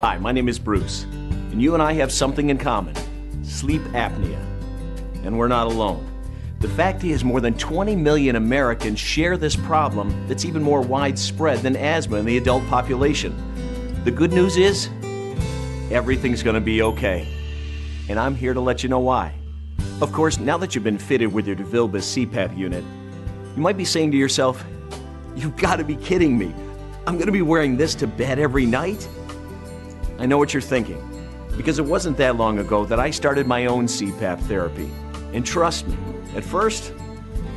Hi, my name is Bruce, and you and I have something in common: sleep apnea. And we're not alone. The fact is, more than 20 million Americans share this problem that's even more widespread than asthma in the adult population. The good news is, everything's going to be okay. And I'm here to let you know why. Of course, now that you've been fitted with your DeVilbiss CPAP unit, you might be saying to yourself, "You've got to be kidding me. I'm going to be wearing this to bed every night?" I know what you're thinking, because it wasn't that long ago that I started my own CPAP therapy. And trust me, at first,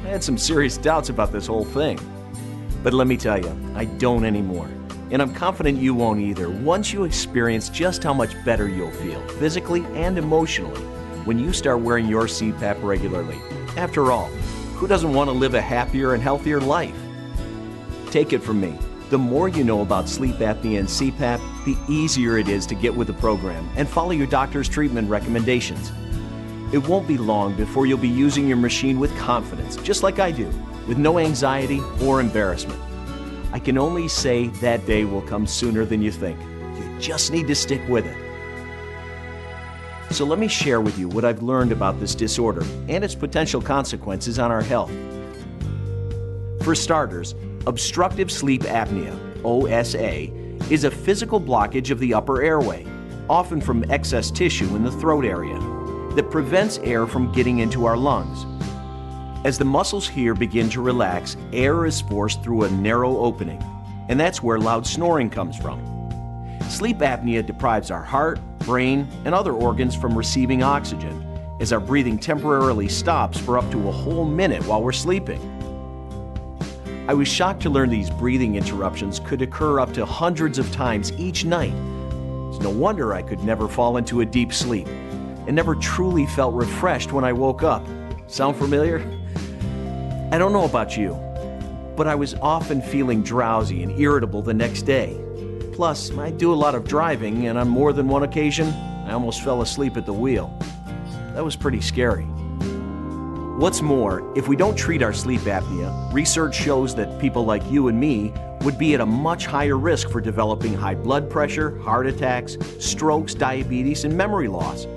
I had some serious doubts about this whole thing. But let me tell you, I don't anymore. And I'm confident you won't either once you experience just how much better you'll feel, physically and emotionally, when you start wearing your CPAP regularly. After all, who doesn't want to live a happier and healthier life? Take it from me. The more you know about sleep apnea and CPAP, the easier it is to get with the program and follow your doctor's treatment recommendations. It won't be long before you'll be using your machine with confidence, just like I do, with no anxiety or embarrassment. I can only say that day will come sooner than you think. You just need to stick with it. So let me share with you what I've learned about this disorder and its potential consequences on our health. For starters, obstructive sleep apnea, OSA, is a physical blockage of the upper airway, often from excess tissue in the throat area, that prevents air from getting into our lungs. As the muscles here begin to relax, air is forced through a narrow opening, and that's where loud snoring comes from. Sleep apnea deprives our heart, brain, and other organs from receiving oxygen, as our breathing temporarily stops for up to a whole minute while we're sleeping. I was shocked to learn these breathing interruptions could occur up to hundreds of times each night. It's no wonder I could never fall into a deep sleep and never truly felt refreshed when I woke up. Sound familiar? I don't know about you, but I was often feeling drowsy and irritable the next day. Plus, I do a lot of driving, and on more than one occasion, I almost fell asleep at the wheel. That was pretty scary. What's more, if we don't treat our sleep apnea, research shows that people like you and me would be at a much higher risk for developing high blood pressure, heart attacks, strokes, diabetes, and memory loss.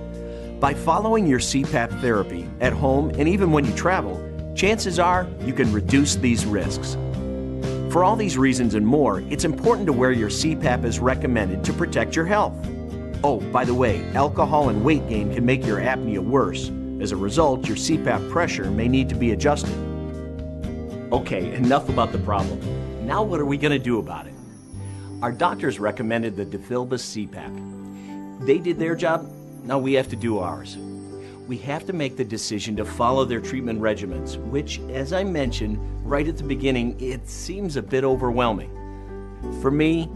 By following your CPAP therapy at home and even when you travel, chances are you can reduce these risks. For all these reasons and more, it's important to wear your CPAP as recommended to protect your health. Oh, by the way, alcohol and weight gain can make your apnea worse. As a result, your CPAP pressure may need to be adjusted. Okay, enough about the problem. Now what are we going to do about it? Our doctors recommended the DeVilbiss CPAP. They did their job, now we have to do ours. We have to make the decision to follow their treatment regimens, which, as I mentioned right at the beginning, it seems a bit overwhelming. For me,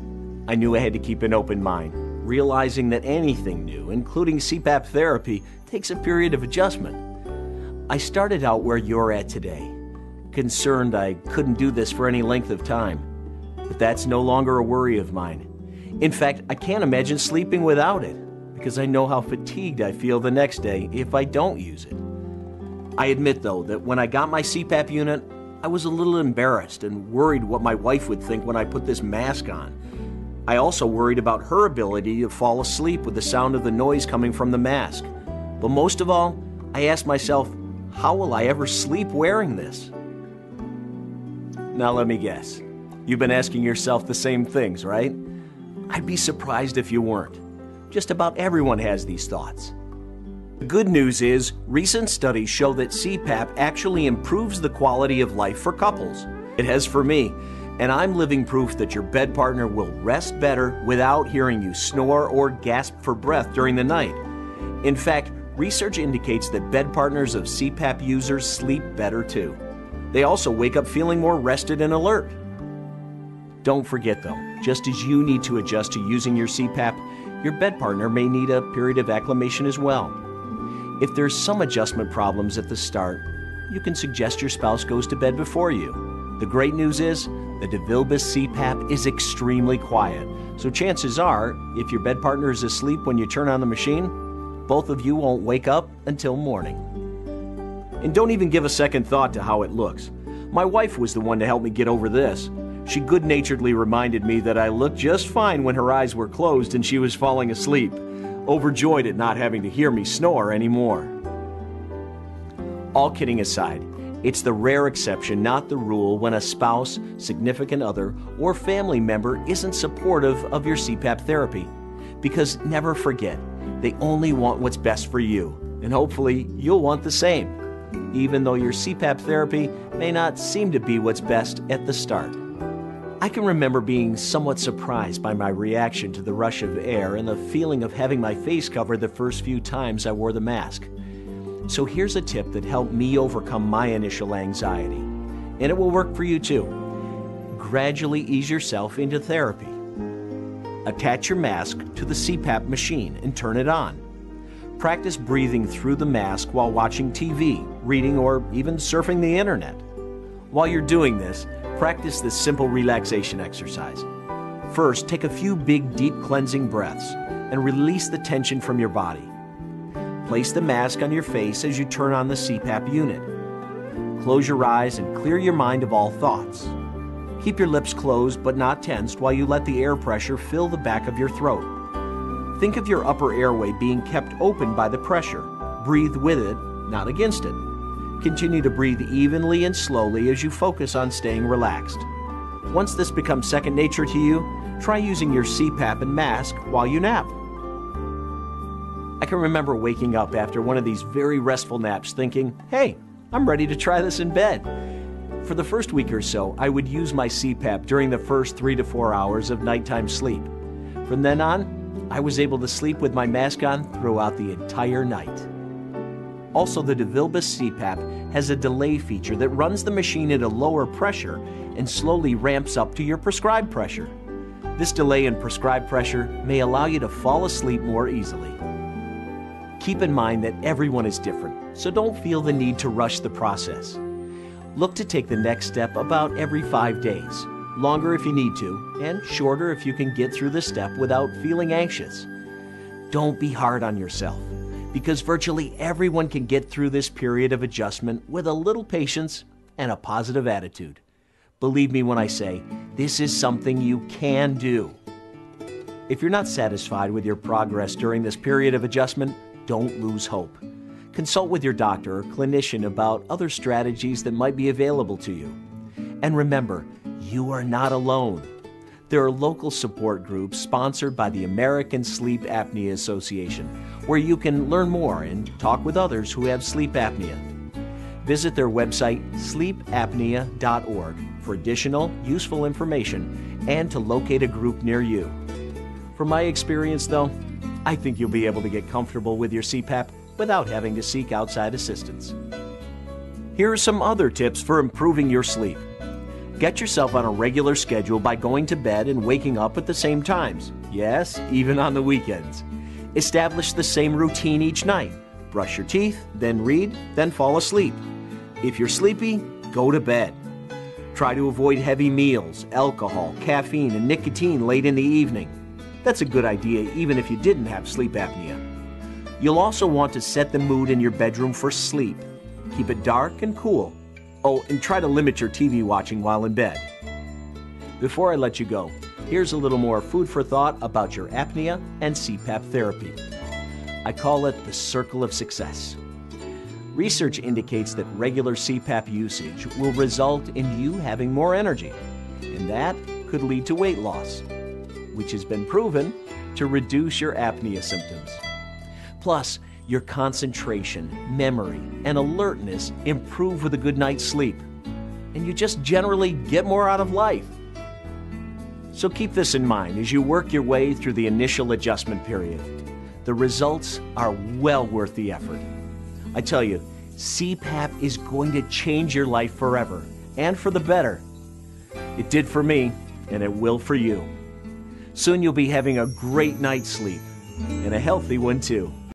I knew I had to keep an open mind, realizing that anything new, including CPAP therapy, takes a period of adjustment. I started out where you're at today, concerned I couldn't do this for any length of time. But that's no longer a worry of mine. In fact, I can't imagine sleeping without it, because I know how fatigued I feel the next day if I don't use it. I admit, though, that when I got my CPAP unit, I was a little embarrassed and worried what my wife would think when I put this mask on. I also worried about her ability to fall asleep with the sound of the noise coming from the mask. But most of all, I asked myself, how will I ever sleep wearing this? Now let me guess. You've been asking yourself the same things, right? I'd be surprised if you weren't. Just about everyone has these thoughts. The good news is, recent studies show that CPAP actually improves the quality of life for couples. It has for me, and I'm living proof that your bed partner will rest better without hearing you snore or gasp for breath during the night. In fact, research indicates that bed partners of CPAP users sleep better too. They also wake up feeling more rested and alert. Don't forget though, just as you need to adjust to using your CPAP, your bed partner may need a period of acclimation as well. If there's some adjustment problems at the start, you can suggest your spouse goes to bed before you. The great news is, the DeVilbiss CPAP is extremely quiet, so chances are, if your bed partner is asleep when you turn on the machine, both of you won't wake up until morning. And don't even give a second thought to how it looks. My wife was the one to help me get over this. She good-naturedly reminded me that I looked just fine when her eyes were closed and she was falling asleep, overjoyed at not having to hear me snore anymore. All kidding aside, it's the rare exception, not the rule, when a spouse, significant other, or family member isn't supportive of your CPAP therapy. Because never forget, they only want what's best for you, and hopefully you'll want the same, even though your CPAP therapy may not seem to be what's best at the start. I can remember being somewhat surprised by my reaction to the rush of air and the feeling of having my face covered the first few times I wore the mask. So here's a tip that helped me overcome my initial anxiety, and it will work for you too. Gradually ease yourself into therapy. Attach your mask to the CPAP machine and turn it on. Practice breathing through the mask while watching TV, reading, or even surfing the internet. While you're doing this, practice this simple relaxation exercise. First, take a few big, deep cleansing breaths and release the tension from your body. Place the mask on your face as you turn on the CPAP unit. Close your eyes and clear your mind of all thoughts. Keep your lips closed but not tensed while you let the air pressure fill the back of your throat. Think of your upper airway being kept open by the pressure. Breathe with it, not against it. Continue to breathe evenly and slowly as you focus on staying relaxed. Once this becomes second nature to you, try using your CPAP and mask while you nap. I can remember waking up after one of these very restful naps thinking, hey, I'm ready to try this in bed. For the first week or so, I would use my CPAP during the first 3 to 4 hours of nighttime sleep. From then on, I was able to sleep with my mask on throughout the entire night. Also, the DeVilbiss CPAP has a delay feature that runs the machine at a lower pressure and slowly ramps up to your prescribed pressure. This delay in prescribed pressure may allow you to fall asleep more easily. Keep in mind that everyone is different, so don't feel the need to rush the process. Look to take the next step about every 5 days, longer if you need to, and shorter if you can get through the step without feeling anxious. Don't be hard on yourself, because virtually everyone can get through this period of adjustment with a little patience and a positive attitude. Believe me when I say, this is something you can do. If you're not satisfied with your progress during this period of adjustment, don't lose hope. Consult with your doctor or clinician about other strategies that might be available to you. And remember, you are not alone. There are local support groups sponsored by the American Sleep Apnea Association, where you can learn more and talk with others who have sleep apnea. Visit their website, sleepapnea.org, for additional useful information and to locate a group near you. From my experience, though, I think you'll be able to get comfortable with your CPAP without having to seek outside assistance. Here are some other tips for improving your sleep. Get yourself on a regular schedule by going to bed and waking up at the same times. Yes, even on the weekends. Establish the same routine each night. Brush your teeth, then read, then fall asleep. If you're sleepy, go to bed. Try to avoid heavy meals, alcohol, caffeine, and nicotine late in the evening. That's a good idea even if you didn't have sleep apnea. You'll also want to set the mood in your bedroom for sleep. Keep it dark and cool. Oh, and try to limit your TV watching while in bed. Before I let you go, here's a little more food for thought about your apnea and CPAP therapy. I call it the circle of success. Research indicates that regular CPAP usage will result in you having more energy, and that could lead to weight loss, which has been proven to reduce your apnea symptoms. Plus, your concentration, memory, and alertness improve with a good night's sleep, and you just generally get more out of life. So keep this in mind as you work your way through the initial adjustment period. The results are well worth the effort. I tell you, CPAP is going to change your life forever, and for the better. It did for me, and it will for you. Soon you'll be having a great night's sleep, and a healthy one too.